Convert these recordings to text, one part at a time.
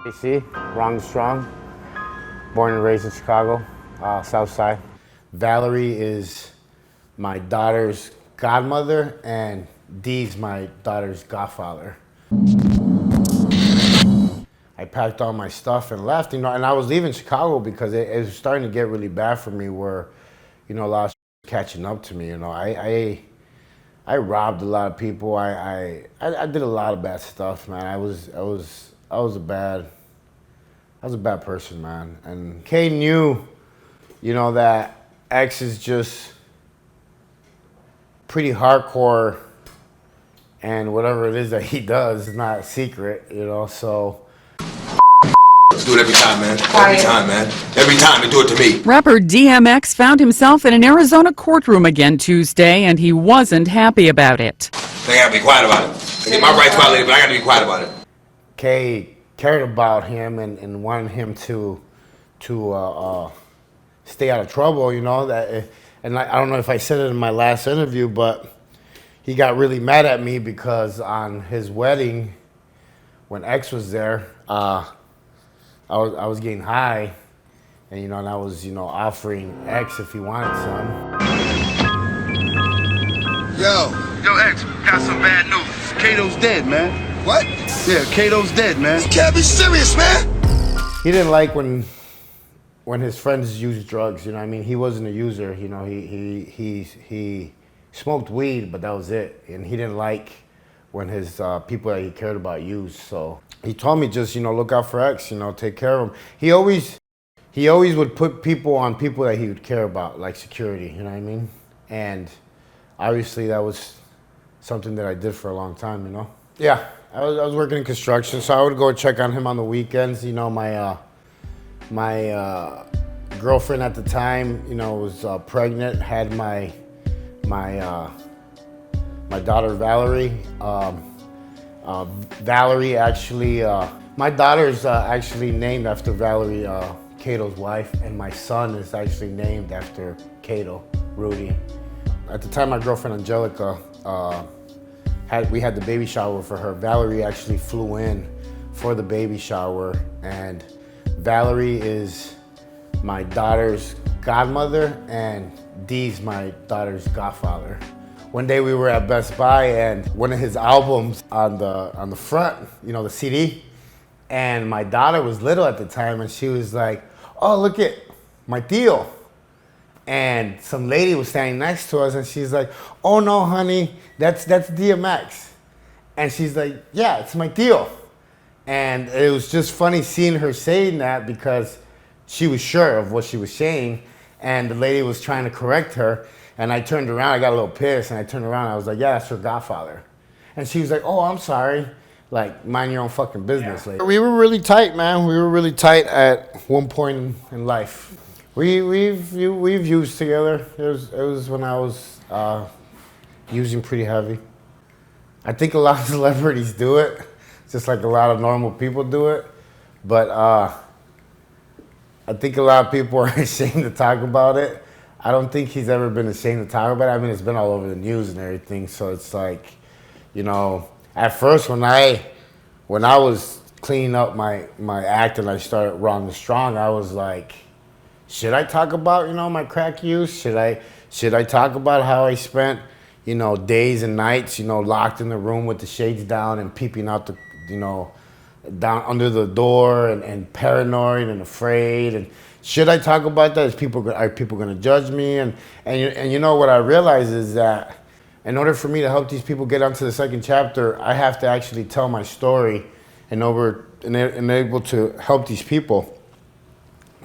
JC WrongToStrong, born and raised in Chicago, South Side. Valerie is my daughter's godmother, and Dee's my daughter's godfather. I packed all my stuff and left, and I was leaving Chicago because it was starting to get really bad for me, where, a lot of catching up to me. I robbed a lot of people. I did a lot of bad stuff, man. I was a bad person, man. And Kay knew, that X is just pretty hardcore, and whatever it is that he does is not a secret, so. Let's do it every time, man. Every time, man. Every time they do it to me. Rapper DMX found himself in an Arizona courtroom again Tuesday, and he wasn't happy about it. They gotta be quiet about it. I get my rights violated, but I gotta be quiet about it. Kay cared about him and wanted him to stay out of trouble, and I don't know if I said it in my last interview, but he got really mad at me because on his wedding, when X was there, I was getting high, and I was offering X if he wanted some. Yo, X, got some bad news. Kato's dead, man. What? Yeah, Kato's dead, man. You can't be serious, man. He didn't like when his friends used drugs. He wasn't a user. He smoked weed, but that was it. And he didn't like when his people that he cared about used. So he told me just look out for X. Take care of him. He always would put people on people that he would care about, like security. And obviously that was something that I did for a long time. Yeah, I was working in construction, so I would go check on him on the weekends. My girlfriend at the time, was pregnant, had my daughter Valerie. Valerie actually, my daughter's actually named after Valerie, Kato's wife, and my son is actually named after Kato, Rudy. At the time, my girlfriend Angelica, we had the baby shower for her. Valerie actually flew in for the baby shower, and Valerie is my daughter's godmother, and Dee's my daughter's godfather. One day we were at Best Buy, and one of his albums on the front, the CD, and my daughter was little at the time, and she was like, "Oh, look at my tío." And some lady was standing next to us, and she's like, "Oh no, honey, that's DMX." And she's like, "Yeah, it's my tío." And it was just funny seeing her saying that because she was sure of what she was saying, and the lady was trying to correct her. And I turned around, I got a little pissed, and I turned around, and I was like, "Yeah, that's her godfather." And she was like, "Oh, I'm sorry." Like, mind your own fucking business, lady. We were really tight, man. We were really tight at one point in life. We've used together. It was when I was using pretty heavy. I think a lot of celebrities do it, just like a lot of normal people do it. But I think a lot of people are ashamed to talk about it. I don't think he's ever been ashamed to talk about it. It's been all over the news and everything. So it's like, at first when I was cleaning up my act and I started WrongToStrong, I was like, should I talk about, my crack use? Should I talk about how I spent, days and nights, locked in the room with the shades down and peeping out the, down under the door and paranoid and afraid? And should I talk about that? Are people going to judge me? And what I realized is that in order for me to help these people get onto the second chapter, I have to actually tell my story and able to help these people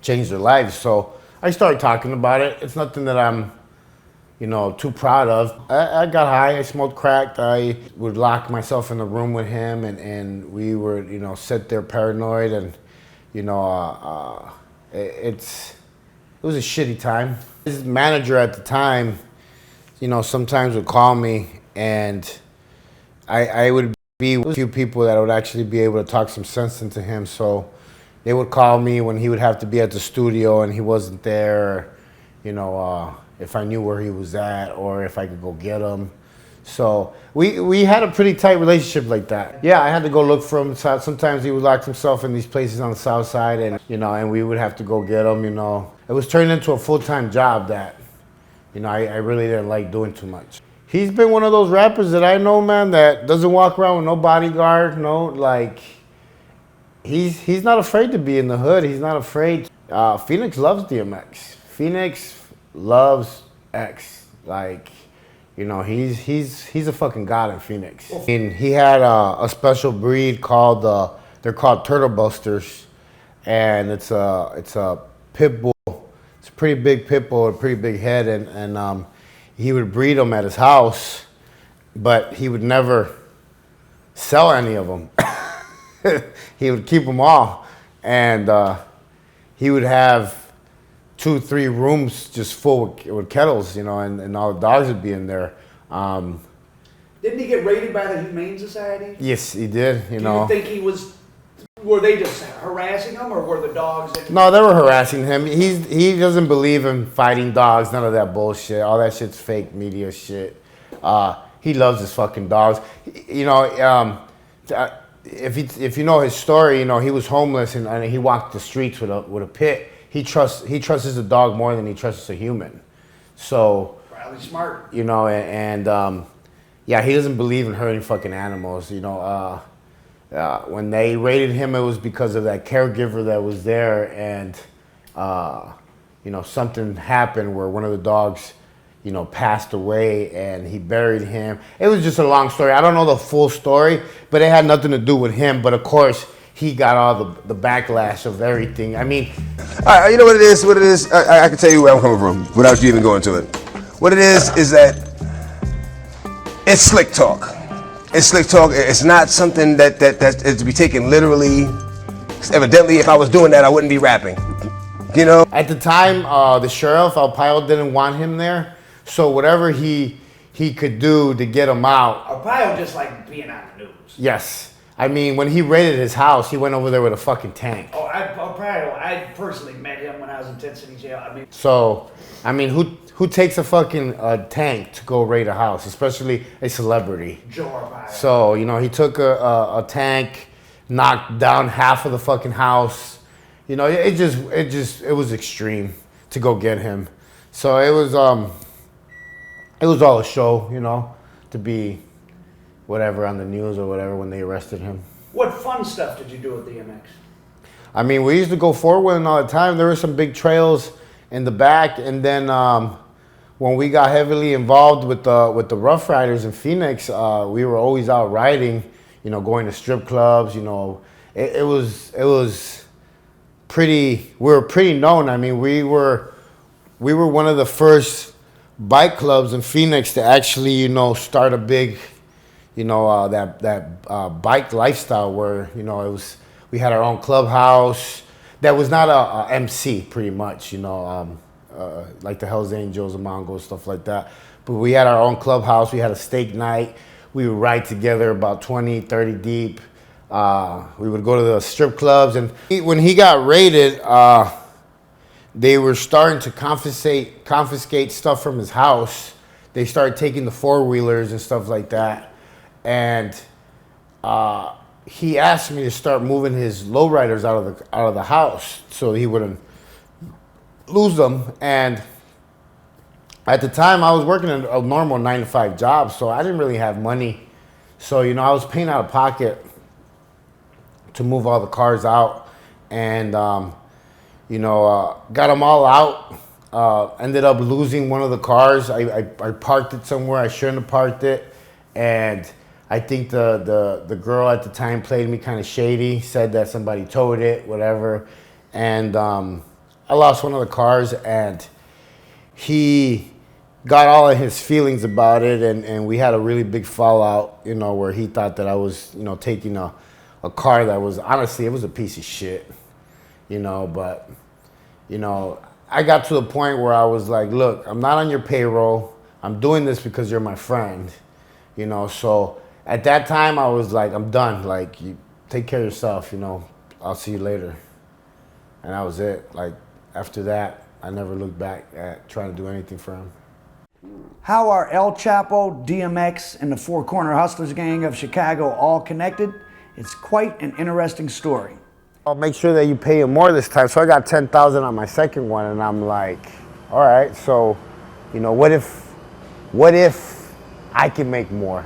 change their lives. So I started talking about it. It's nothing that I'm, too proud of. I got high, I smoked crack. I would lock myself in the room with him, and we would, sit there paranoid, and, it was a shitty time. His manager at the time, sometimes would call me, and I would be with a few people that would actually be able to talk some sense into him. So they would call me when he would have to be at the studio and he wasn't there, if I knew where he was at or if I could go get him. So we had a pretty tight relationship like that. Yeah, I had to go look for him. Sometimes he would lock himself in these places on the south side, and and we would have to go get him. It was turning into a full-time job that I really didn't like doing too much. He's been one of those rappers that I know, man, that doesn't walk around with no bodyguard, he's not afraid to be in the hood. He's not afraid. Phoenix loves DMX. Phoenix loves X. He's a fucking god in Phoenix. And he had a special breed called they're called Turtle Busters, and it's a pit bull. It's a pretty big pit bull, a pretty big head, and he would breed them at his house, but he would never sell any of them. He would keep them all, and he would have 2-3 rooms just full with kettles, and all the dogs would be in there. Didn't he get raided by the Humane Society? Yes, he did. Do you think were they just harassing him, or were the dogs? No, they were harassing him. He doesn't believe in fighting dogs. None of that bullshit. All that shit's fake media shit. He loves his fucking dogs. If you know his story, he was homeless and he walked the streets with a pit. He trusts a dog more than he trusts a human. So probably smart. Yeah, he doesn't believe in hurting fucking animals. When they raided him, it was because of that caregiver that was there, and something happened where one of the dogs passed away, and he buried him. It was just a long story. I don't know the full story, but it had nothing to do with him. But of course, he got all the backlash of everything. I mean, all right, you know what it is? What it is? I can tell you where I'm coming from without you even going to it. What it is that it's slick talk. It's slick talk. It's not something that is to be taken literally. Evidently, if I was doing that, I wouldn't be rapping. At the time, the sheriff Arpaio didn't want him there, so whatever he could do to get him out. Arpaio just like being on the news. Yes. I mean, when he raided his house, he went over there with a fucking tank. Oh, I personally met him when I was in Tent City Jail. Who takes a fucking tank to go raid a house, especially a celebrity? Joe Arpaio. So, he took a tank, knocked down half of the fucking house. It was extreme to go get him. So it was all a show, to be whatever on the news or whatever when they arrested him. What fun stuff did you do with DMX? I mean, we used to go forward all the time. There were some big trails in the back, and then when we got heavily involved with the Rough Riders in Phoenix, we were always out riding, going to strip clubs. It was pretty. We were pretty known. I mean, we were one of the first bike clubs in Phoenix to actually, start a big, that bike lifestyle where, we had our own clubhouse that was not a MC pretty much, like the Hells Angels and Mongols, stuff like that. But we had our own clubhouse. We had a steak night. We would ride together about 20, 30 deep. We would go to the strip clubs. And when he got raided, they were starting to confiscate stuff from his house. They started taking the four-wheelers and stuff like that. And he asked me to start moving his lowriders out of the house so he wouldn't lose them. And at the time, I was working a normal 9-to-5 job, so I didn't really have money. So, I was paying out of pocket to move all the cars out, and got them all out. Ended up losing one of the cars. I parked it somewhere I shouldn't have parked it, and I think the girl at the time played me kind of shady, said that somebody towed it, whatever, and I lost one of the cars, and he got all of his feelings about it, and we had a really big fallout, where he thought that I was, taking a car that was, honestly, it was a piece of shit, but, I got to the point where I was like, look, I'm not on your payroll. I'm doing this because you're my friend, so at that time I was like, I'm done. Like, you take care of yourself, I'll see you later. And that was it. Like, after that, I never looked back at trying to do anything for him. How are El Chapo, DMX, and the Four Corner Hustlers gang of Chicago all connected? It's quite an interesting story. I'll make sure that you pay him more this time. So I got 10,000 on my second one, and I'm like, all right, so, you know, what if I can make more?